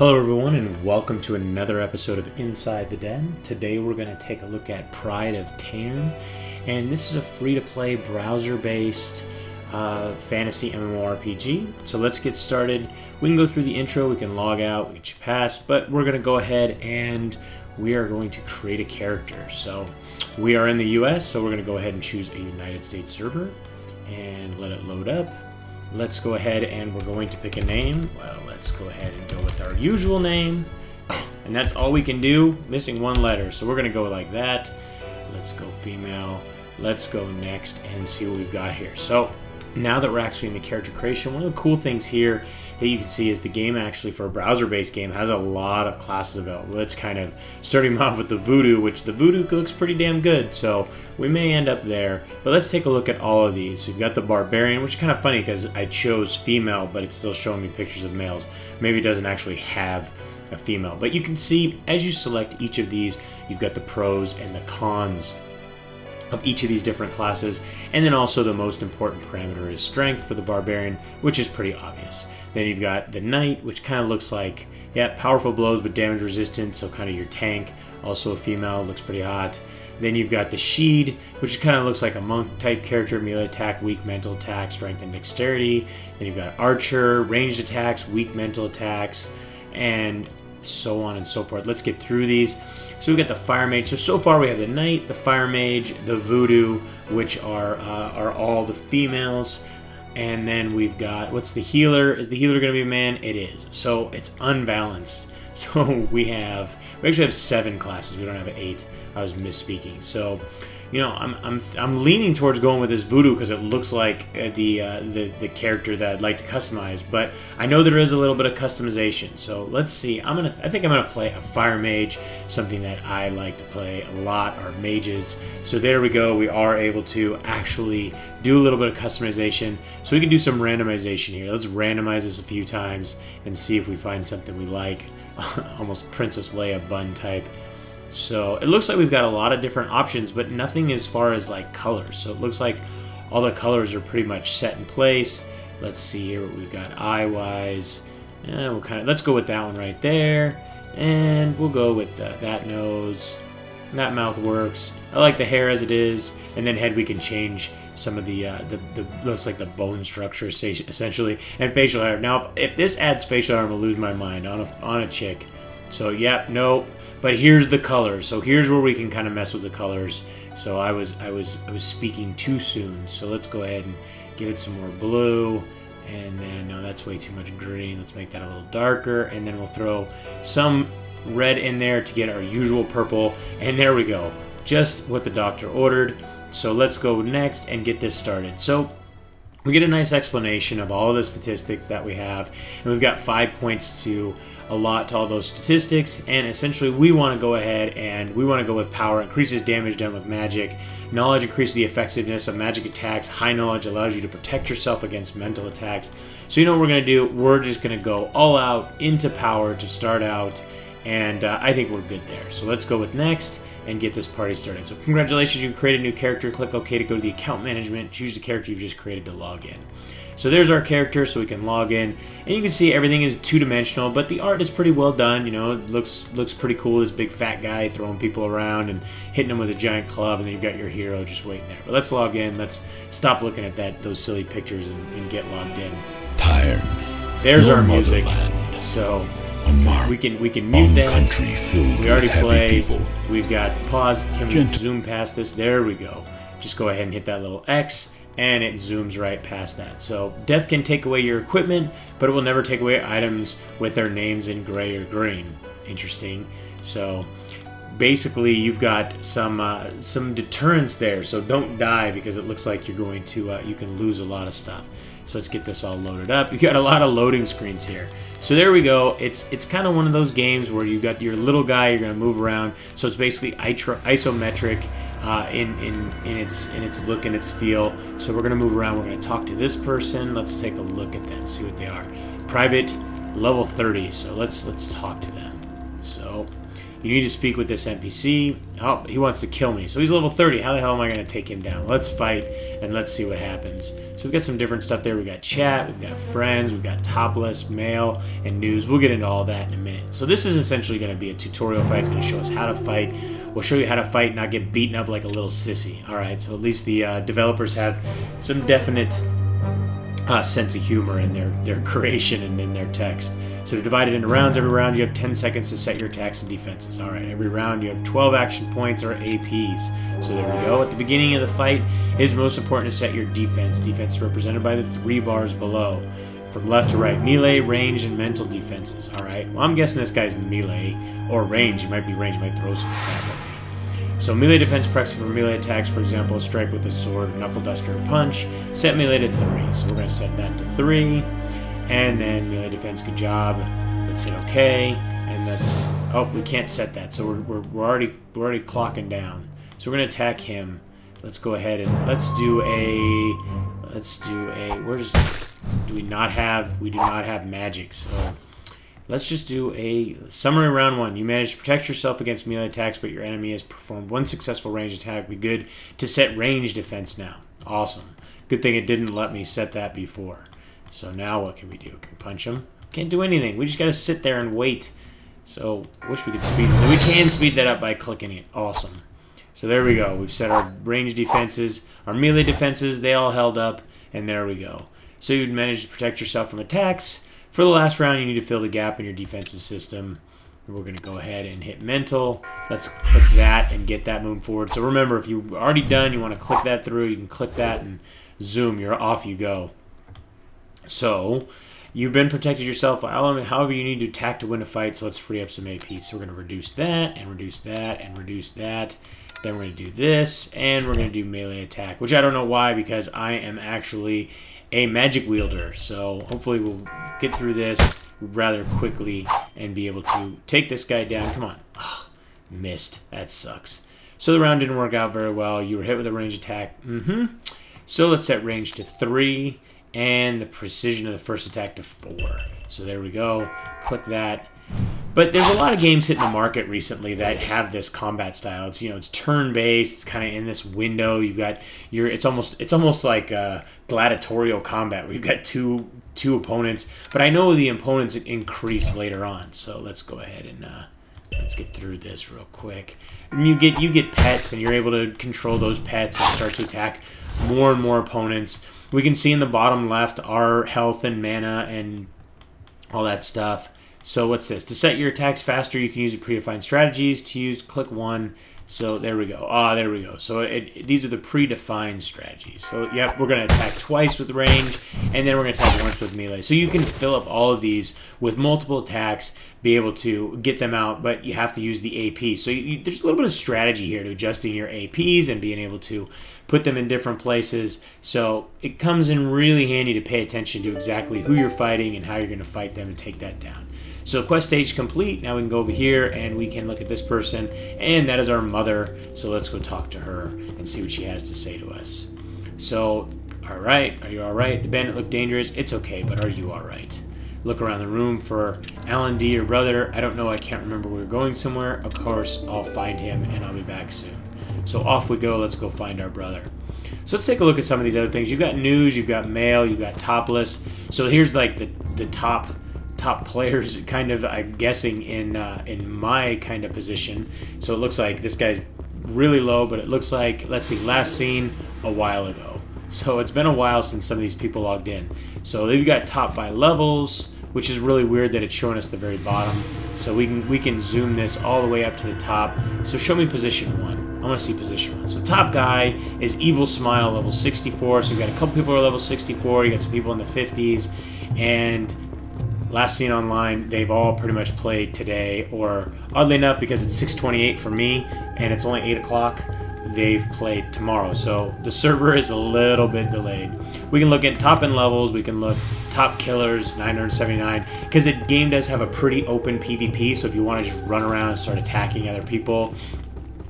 Hello everyone and welcome to another episode of Inside the Den. Today we're going to take a look at Pride of Taern, and this is a free-to-play browser-based fantasy MMORPG. So let's get started. We can go through the intro, we can log out, we can pass, but we're going to go ahead and we are going to create a character. So we are in the US, so we're going to go ahead and choose a United States server and let it load up. Let's go ahead and we're going to pick a name. Well, let's go ahead and go with our usual name. And that's all we can do, missing one letter. So we're going to go like that. Let's go female. Let's go next and see what we've got here. So now that we're actually in the character creation, one of the cool things here that you can see is the game actually, for a browser-based game, has a lot of classes available. Let's kind of starting off with the Voodoo, which the Voodoo looks pretty damn good, so we may end up there. But let's take a look at all of these. So we've got the Barbarian, which is kind of funny because I chose female, but it's still showing me pictures of males. Maybe it doesn't actually have a female. But you can see, as you select each of these, you've got the pros and the cons of each of these different classes, and then also the most important parameter is strength for the Barbarian, which is pretty obvious. Then you've got the Knight, which kind of looks like, yeah, powerful blows but damage resistant, so kind of your tank. Also a female, looks pretty hot. Then you've got the Sheed, which kind of looks like a monk type character, melee attack, weak mental attack, strength and dexterity. Then you've got Archer, ranged attacks, weak mental attacks, and so on and so forth. Let's get through these. So we've got the Fire Mage. So far we have the Knight, the Fire Mage, the Voodoo, which are all the females. And then we've got, what's the Healer? Is the Healer going to be a man? It is. So it's unbalanced. So we actually have 7 classes. We don't have 8. I was misspeaking. So, you know, I'm leaning towards going with this Voodoo because it looks like the character that I'd like to customize. But I know there is a little bit of customization. So let's see. I think I'm gonna play a Fire Mage, something that I like to play a lot, are mages. So there we go. We are able to actually do a little bit of customization. So we can do some randomization here. Let's randomize this a few times and see if we find something we like. Almost Princess Leia bun type. So it looks like we've got a lot of different options, but nothing as far as like colors. So it looks like all the colors are pretty much set in place. Let's see here what we've got eye-wise. Let's go with that one right there, and we'll go with that nose. That mouth works. I like the hair as it is, and then head we can change some of the looks like the bone structure essentially, and facial hair. Now if this adds facial hair, I'm gonna lose my mind on a chick. So yeah, no. But here's the colors. So here's where we can kind of mess with the colors. So I was speaking too soon. So let's go ahead and give it some more blue. And then, no, that's way too much green. Let's make that a little darker. And then we'll throw some red in there to get our usual purple. And there we go. Just what the doctor ordered. So let's go next and get this started. So we get a nice explanation of all the statistics that we have. And we've got 5 points to allot to all those statistics, and essentially we want to go ahead and we want to go with power. Increases damage done with magic. Knowledge increases the effectiveness of magic attacks. High knowledge allows you to protect yourself against mental attacks. So you know what we're going to do? We're just going to go all out into power to start out, and I think we're good there. So let's go with next and get this party started. So congratulations, you've created a new character. Click OK to go to the account management. Choose the character you've just created to log in. So there's our character, so we can log in, and you can see everything is two-dimensional, but the art is pretty well done. You know, it looks pretty cool. This big fat guy throwing people around and hitting them with a giant club, and then you've got your hero just waiting there. But let's log in. Let's stop looking at those silly pictures and get logged in. Taern. There's our music. So we can mute that. Country filled we already with happy played. people. We've got pause. Can we zoom past this? There we go. Just go ahead and hit that little X, and it zooms right past that. So death can take away your equipment, but it will never take away items with their names in gray or green. Interesting. So basically you've got some deterrence there, so don't die because it looks like you're going to you can lose a lot of stuff. So let's get this all loaded up. You got a lot of loading screens here. So there we go. It's kind of one of those games where you got your little guy, you're going to move around. So it's basically isometric in its look and its feel. So we're going to move around. We're going to talk to this person. Let's take a look at them, see what they are. Private, level 30. So let's talk to them. So You need to speak with this NPC. Oh, he wants to kill me. So he's level 30. How the hell am I going to take him down? Let's fight, and let's see what happens. So we've got some different stuff there. We've got chat, we've got friends, we've got topless, mail, and news. We'll get into all that in a minute. So this is essentially going to be a tutorial fight. It's going to show us how to fight. We'll show you how to fight and not get beaten up like a little sissy. All right, so at least the developers have some definite sense of humor in their creation and in their text. So they're divided into rounds. Every round you have 10 seconds to set your attacks and defenses. Alright, every round you have 12 action points or APs. So there we go. At the beginning of the fight, it is most important to set your defense. Defense is represented by the 3 bars below. From left to right, melee, range, and mental defenses. Alright, well I'm guessing this guy's melee or range. He might be range, he might throw some crap at me. So melee defense preps for melee attacks, for example, strike with a sword, knuckle duster, or punch. Set melee to 3. So we're going to set that to 3. And then melee defense, good job. Let's hit OK. And that's, oh, we can't set that. So we're already clocking down. So we're going to attack him. Let's go ahead and let's do a, do we not have, we do not have magic. So let's just do a summary round 1. You managed to protect yourself against melee attacks, but your enemy has performed 1 successful range attack. Be good to set range defense now. Awesome. Good thing it didn't let me set that before. So now what can we do? Can we punch him? Can't do anything. We just got to sit there and wait. So wish we could speed it. We can speed that up by clicking it. Awesome. So there we go. We've set our range defenses, our melee defenses. They all held up, and there we go. So you'd manage to protect yourself from attacks. For the last round, you need to fill the gap in your defensive system. We're going to go ahead and hit mental. Let's click that and get that moving forward. So remember, if you're already done, you want to click that through, you can click that and zoom. You're off you go. So you've been protected yourself. However, you need to attack to win a fight. So let's free up some AP. So we're going to reduce that and reduce that and reduce that. Then we're going to do this, and we're going to do melee attack, which I don't know why, because I am actually a magic wielder. So hopefully we'll get through this rather quickly and be able to take this guy down. Come on. Oh, missed. That sucks. So the round didn't work out very well. You were hit with a range attack. So let's set range to 3 and the precision of the first attack to 4. So there we go. Click that. But there's a lot of games hitting the market recently that have this combat style. It's, you know, it's turn-based. It's kind of in this window. You've got your. It's almost like gladiatorial combat where you've got two opponents. But I know the opponents increase later on. So let's go ahead and let's get through this real quick. And you get pets, and you're able to control those pets and start to attack more and more opponents. We can see in the bottom left our health and mana and all that stuff. So what's this? To set your attacks faster, you can use your predefined strategies. To use, click 1. So there we go. There we go. So these are the predefined strategies. So yep, we're going to attack twice with range, and then we're going to attack once with melee. So you can fill up all of these with multiple attacks, be able to get them out, but you have to use the AP. So there's a little bit of strategy here to adjusting your APs and being able to put them in different places. So it comes in really handy to pay attention to exactly who you're fighting and how you're going to fight them and take that down. So quest stage complete. Now we can go over here and we can look at this person, and that is our mother. So let's go talk to her and see what she has to say to us. So, all right, are you all right? The bandit looked dangerous. It's okay, but are you all right? Look around the room for Alan D, your brother. I don't know. I can't remember. We were going somewhere. Of course, I'll find him, and I'll be back soon. So off we go. Let's go find our brother. So let's take a look at some of these other things. You've got news. You've got mail. You've got topless. So here's like the top players, kind of, I'm guessing, in my kind of position. So it looks like this guy's really low, but it looks like, let's see, last seen a while ago. So it's been a while since some of these people logged in. So they've got top by levels, which is really weird that it's showing us the very bottom. So we can zoom this all the way up to the top. So show me position 1. I want to see position 1. So top guy is Evil Smile, level 64. So we've got a couple people who are level 64. You got some people in the 50s, and last seen online, they've all pretty much played today, or oddly enough, because it's 6:28 for me and it's only 8 o'clock, they've played tomorrow. So the server is a little bit delayed. We can look at top end levels, we can look top killers, 979, because the game does have a pretty open PvP, so if you want to just run around and start attacking other people,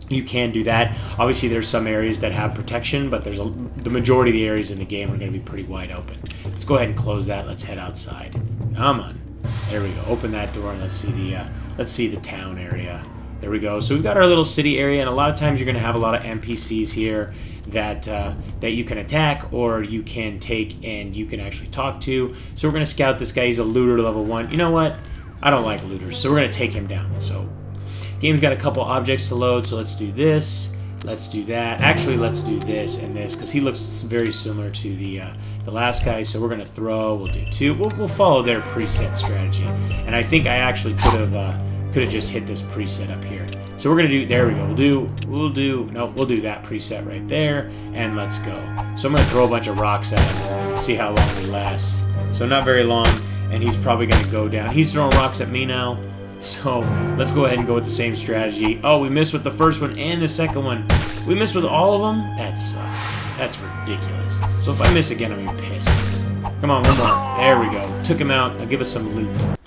you can do that. Obviously, there's some areas that have protection, but there's the majority of the areas in the game are going to be pretty wide open. Let's go ahead and close that. Let's head outside. Come on. There we go. Open that door and let's see the town area. There we go. So we've got our little city area, and a lot of times you're going to have a lot of NPCs here that that you can attack, or you can take and you can actually talk to. So we're going to scout this guy. He's a looter level 1. You know what? I don't like looters, so we're going to take him down. So game's got a couple objects to load, so let's do this. Let's do that. Actually, let's do this and this, because he looks very similar to the last guy. So we're going to throw. We'll do 2. We'll follow their preset strategy. And I think I actually could have just hit this preset up here. So we're gonna do. There we go. We'll do that preset right there, and let's go. So I'm gonna throw a bunch of rocks at him. See how long he lasts. So not very long, and he's probably gonna go down. He's throwing rocks at me now. So let's go ahead and go with the same strategy. Oh, we missed with the first one and the second one. We missed with all of them? That sucks. That's ridiculous. So if I miss again, I'm gonna be pissed. Come on, one more. There we go. Took him out. Now give us some loot. Do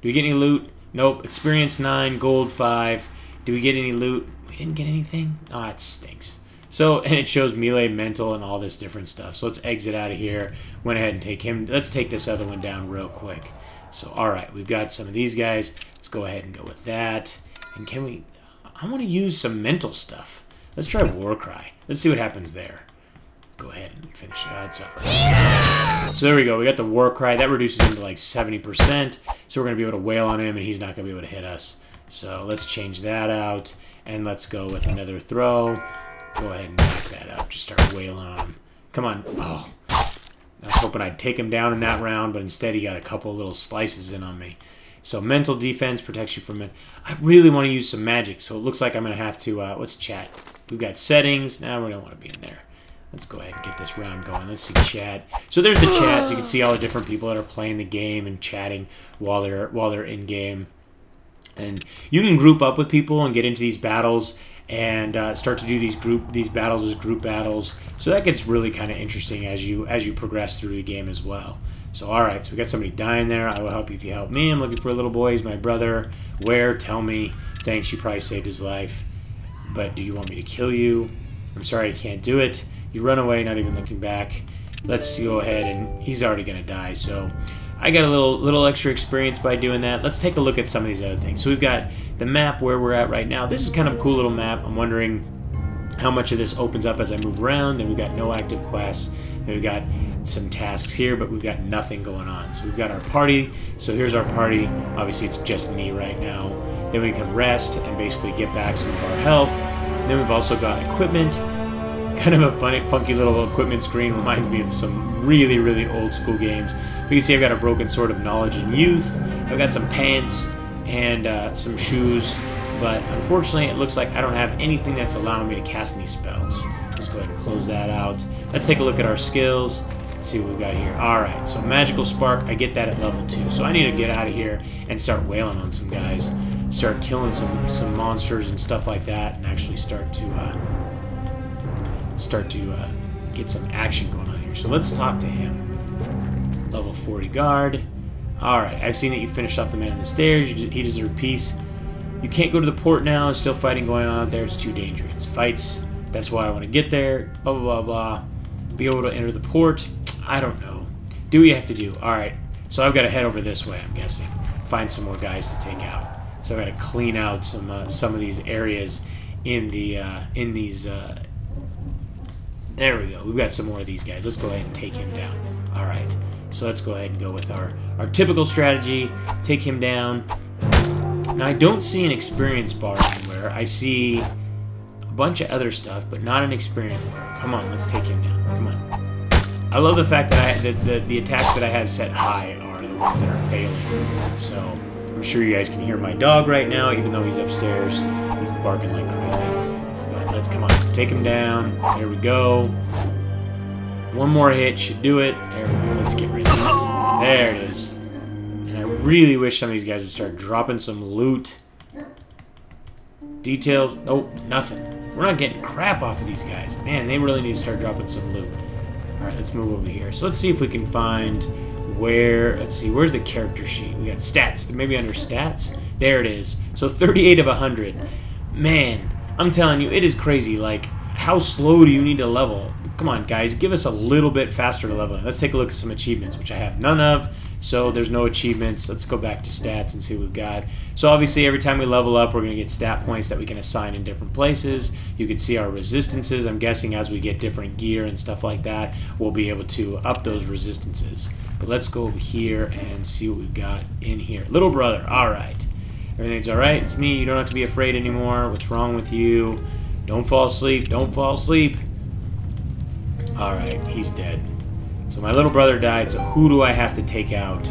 we get any loot? Nope. Experience 9, gold 5. Do we get any loot? We didn't get anything? Oh, it stinks. So, and it shows melee, mental, and all this different stuff. So let's exit out of here. Went ahead and take him. Let's take this other one down real quick. So, alright, we've got some of these guys. Let's go ahead and go with that. And can we... I want to use some mental stuff. Let's try Warcry. Let's see what happens there. Go ahead and finish it out. So there we go. We got the Warcry. That reduces him to like 70%. So we're going to be able to wail on him, and he's not going to be able to hit us. So let's change that out, and let's go with another throw. Go ahead and back that up. Just start wailing on him. Come on. Oh, I was hoping I'd take him down in that round, but instead he got a couple little slices in on me. So mental defense protects you from it. I really want to use some magic, so it looks like I'm going to have to... let's chat. We've got settings. Now we don't want to be in there. Let's go ahead and get this round going. Let's see chat. So there's the chat, so you can see all the different people that are playing the game and chatting while they're in game. And you can group up with people and get into these battles and start to do these battles as group battles. So that gets really kind of interesting as you progress through the game as well. So all right, so we got somebody dying there. I will help you if you help me. I'm looking for a little boy. He's my brother. Where? Tell me. Thanks. You probably saved his life. But do you want me to kill you? I'm sorry, I can't do it. You run away, not even looking back. Let's go ahead, and he's already gonna die. So I got a little extra experience by doing that. Let's take a look at some of these other things. So we've got the map where we're at right now. This is kind of a cool little map. I'm wondering how much of this opens up as I move around. And we've got no active quests. And we've got some tasks here, but we've got nothing going on. So we've got our party. So here's our party. Obviously, it's just me right now. Then we can rest and basically get back some of our health. And then we've also got equipment. Kind of a funky little equipment screen. Reminds me of some really, really old school games. You can see I've got a broken sword of knowledge and youth. I've got some pants and some shoes. But unfortunately, it looks like I don't have anything that's allowing me to cast any spells. Let's go ahead and close that out. Let's take a look at our skills. Let's see what we've got here. Alright, so Magical Spark, I get that at level 2. So I need to get out of here and start wailing on some guys. Start killing some monsters and stuff like that, and actually start to get some action going on here. So let's talk to him. Level 40 guard. Alright, I've seen that you finished off the man on the stairs. He deserved peace. You can't go to the port now. There's still fighting going on out there. It's too dangerous. Fights. That's why I want to get there. Blah, blah, blah, blah. Be able to enter the port. I don't know. Do what you have to do. Alright, so I've got to head over this way, I'm guessing. Find some more guys to take out. So I've got to clean out some of these areas in these... There we go. We've got some more of these guys. Let's go ahead and take him down. Alright, so let's go ahead and go with our typical strategy. Take him down. Now, I don't see an experience bar anywhere. I see a bunch of other stuff, but not an experience bar. Come on, let's take him down. Come on. I love the fact that the attacks that I have set high are the ones that are failing. So I'm sure you guys can hear my dog right now, even though he's upstairs. He's barking like crazy. But let's, come on, take him down. There we go. One more hit should do it. There we go. Let's get rid of it. There it is. And I really wish some of these guys would start dropping some loot. Details. Nope, nothing. We're not getting crap off of these guys. Man, they really need to start dropping some loot. Alright, let's move over here. So let's see if we can find where... Let's see, where's the character sheet? We got stats. Maybe under stats? There it is. So 38 of 100. Man, I'm telling you, it is crazy. Like, how slow do you need to level? Come on, guys, give us a little bit faster leveling. Let's take a look at some achievements, which I have none of. So there's no achievements. Let's go back to stats and see what we've got. So obviously every time we level up, we're going to get stat points that we can assign in different places. You can see our resistances. I'm guessing as we get different gear and stuff like that, we'll be able to up those resistances. But let's go over here and see what we've got in here. Little brother, all right. Everything's all right. It's me. You don't have to be afraid anymore. What's wrong with you? Don't fall asleep. Don't fall asleep. All right, he's dead. So my little brother died, so who do I have to take out?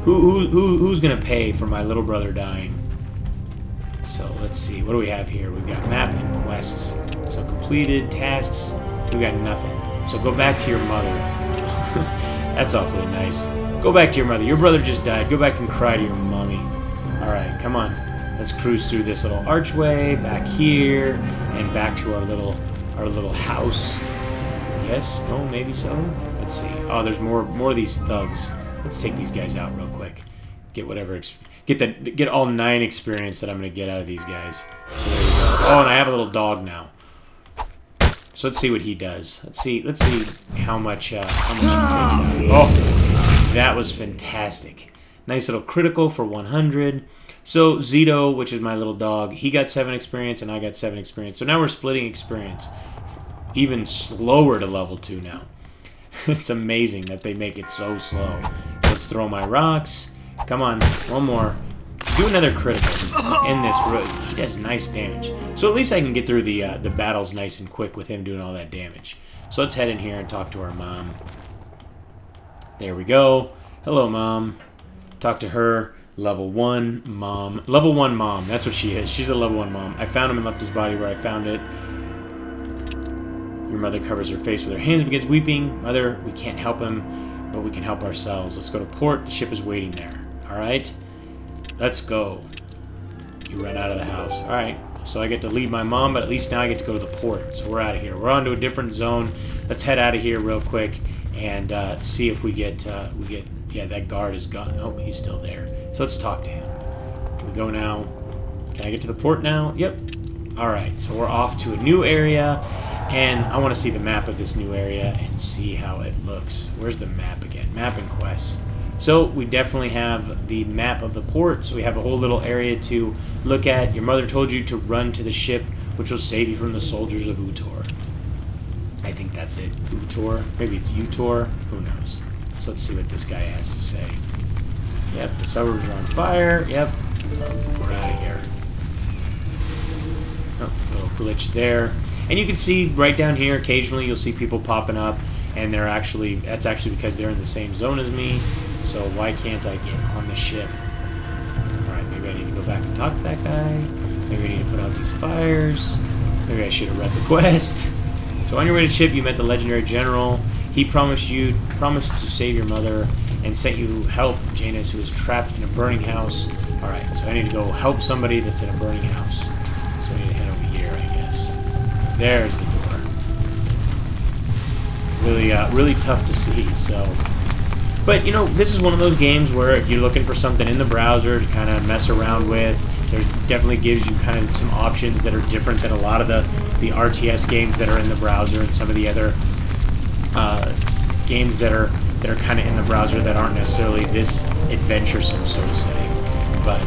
Who's gonna pay for my little brother dying? So let's see, what do we have here? We've got map and quests. So completed, tasks, we got nothing. So go back to your mother. That's awfully nice. Go back to your mother. Your brother just died. Go back and cry to your mommy. Alright, come on. Let's cruise through this little archway, back here, and back to our little house. Yes? No? Maybe so? Let's see. Oh, there's more of these thugs. Let's take these guys out real quick. Get whatever get all 9 experience that I'm gonna get out of these guys. There we go. Oh, and I have a little dog now. So let's see what he does. Let's see how much he takes out. Oh, that was fantastic. Nice little critical for 100. So Zito, which is my little dog, he got 7 experience and I got 7 experience. So now we're splitting experience. Even slower to level 2 now. It's amazing that they make it so slow. So let's throw my rocks. Come on, one more. Do another critical in this. He does nice damage. So at least I can get through the battles nice and quick with him doing all that damage. So let's head in here and talk to our mom. There we go. Hello, mom. Talk to her. Level 1 mom. Level 1 mom. That's what she is. She's a level 1 mom. I found him and left his body where I found it. Your mother covers her face with her hands and begins weeping. Mother, we can't help him, but we can help ourselves. Let's go to port. The ship is waiting there. Alright? Let's go. You run out of the house. Alright. So I get to leave my mom, but at least now I get to go to the port. So we're out of here. We're on to a different zone. Let's head out of here real quick and see if we get... Yeah, that guard is gone. Oh, he's still there. So let's talk to him. Can we go now? Can I get to the port now? Yep. Alright, so we're off to a new area. And I want to see the map of this new area and see how it looks. Where's the map again? Map and quests. So we definitely have the map of the port. So we have a whole little area to look at. Your mother told you to run to the ship, which will save you from the soldiers of Utor. I think that's it. Utor? Maybe it's Utor? Who knows? So let's see what this guy has to say. Yep, the suburbs are on fire. Yep. Oh, we're out of here. Oh, little glitch there. And you can see right down here, occasionally you'll see people popping up, and that's actually because they're in the same zone as me. So why can't I get on the ship? Alright, maybe I need to go back and talk to that guy. Maybe I need to put out these fires. Maybe I should have read the quest. So on your way to the ship, you met the legendary general. He promised to save your mother and sent you help, Janus, who is trapped in a burning house. Alright, so I need to go help somebody that's in a burning house. So I need to head over here, I guess. There's the door. Really tough to see, so... But, you know, this is one of those games where if you're looking for something in the browser to kind of mess around with, there definitely gives you kind of some options that are different than a lot of the RTS games that are in the browser and some of the other games that are kind of in the browser that aren't necessarily this adventuresome, so to say. But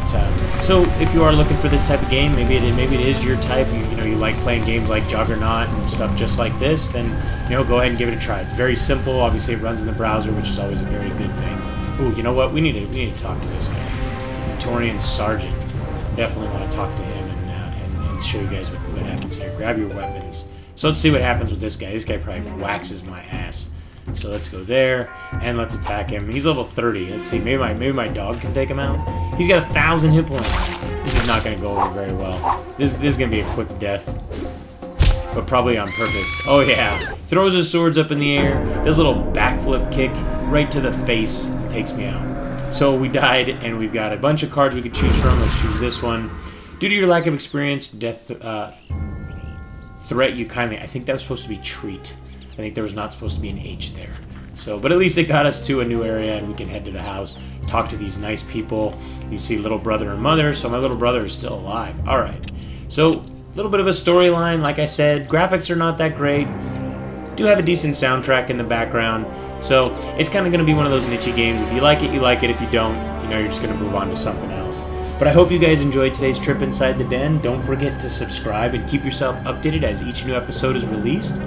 so if you are looking for this type of game, maybe it is your type. You like playing games like Juggernaut and stuff just like this. Then go ahead and give it a try. It's very simple. Obviously, it runs in the browser, which is always a very good thing. Ooh, you know what? We need to talk to this guy, Victorian Sergeant. Definitely want to talk to him and show you guys what happens here. Grab your weapons. So let's see what happens with this guy. This guy probably waxes my ass. So let's go there, and let's attack him. He's level 30. Let's see, maybe my dog can take him out. He's got 1,000 hit points. This is not going to go over very well. This is going to be a quick death, but probably on purpose. Oh yeah, throws his swords up in the air, does a little backflip kick right to the face, takes me out. So we died, and we've got a bunch of cards we could choose from. Let's choose this one. Due to your lack of experience, death threat you kindly. I think that was supposed to be treat. I think there was not supposed to be an H there. So, but at least it got us to a new area, and we can head to the house, talk to these nice people. You see little brother and mother, so my little brother is still alive. Alright, so a little bit of a storyline, like I said. Graphics are not that great. do have a decent soundtrack in the background. So it's kind of going to be one of those niche games. If you like it, you like it. If you don't, you know, you're just going to move on to something else. But I hope you guys enjoyed today's trip inside the den. Don't forget to subscribe and keep yourself updated as each new episode is released.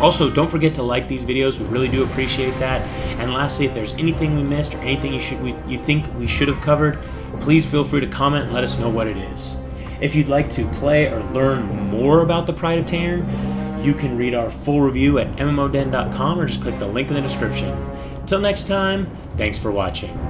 Also, don't forget to like these videos. We really do appreciate that. And lastly, if there's anything we missed or anything you think we should have covered, please feel free to comment and let us know what it is. If you'd like to play or learn more about the Pride of Taern, you can read our full review at MMODen.com or just click the link in the description. Until next time, thanks for watching.